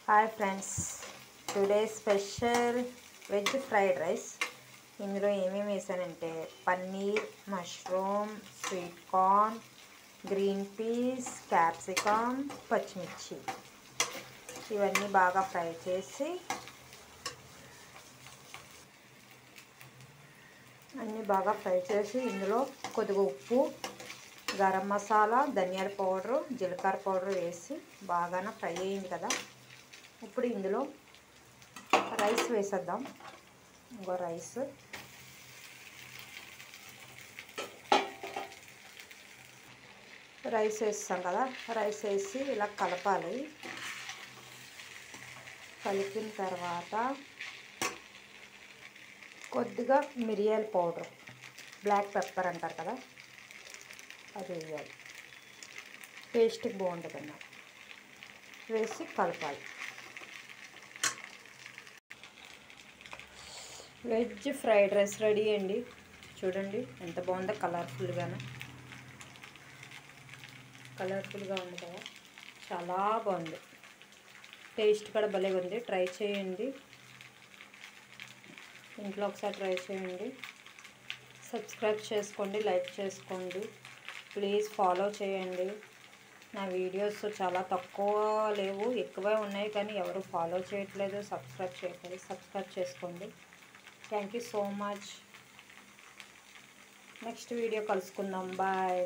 Hi friends, today special veg fried rice. ఇందులో ఏమేమి వేసానంటే paneer, mushroom, sweet corn, green peas, capsicum, పచ్చిమిర్చి ఇవన్నీ బాగా ఫ్రై చేసి ఇందులో కొద్దిగా ఉప్పు, గరం మసాలా, ధనియాల పౌడరు, జీలకర్ర పౌడర్ వేసి బాగా ఫ్రై అయింది కదా. ఇప్పుడు ఇందులో రైస్ వేసేద్దాం. ఇంకో రైస్ వేస్తాం కదా. రైస్ వేసి ఇలా కలపాలి. కలిపిన తర్వాత కొద్దిగా మిరియాల పౌడర్, బ్లాక్ పెప్పర్ అంటారు కదా, అది వేయాలి. టేస్ట్కి బాగుంటుంది అన్నమాట. వేసి కలపాలి. వెజ్ ఫ్రైడ్ రైస్ రెడీ అండి. చూడండి ఎంత బాగుందో, కలర్ఫుల్గా ఉంది కదా, చాలా బాగుంది. టేస్ట్ కూడా భలే ఉంది. ట్రై చేయండి, ఇంట్లో ఒకసారి ట్రై చేయండి. సబ్స్క్రైబ్ చేసుకోండి, లైక్ చేసుకోండి, ప్లీజ్ ఫాలో చేయండి. నా వీడియోస్ చాలా తక్కువ లేవు, ఎక్కువే ఉన్నాయి, కానీ ఎవరు ఫాలో చేయట్లేదు, సబ్స్క్రైబ్ చేయట్లేదు. సబ్స్క్రైబ్ చేసుకోండి. Thank you so much. Next video కలుసుకుందాం. బాయ్.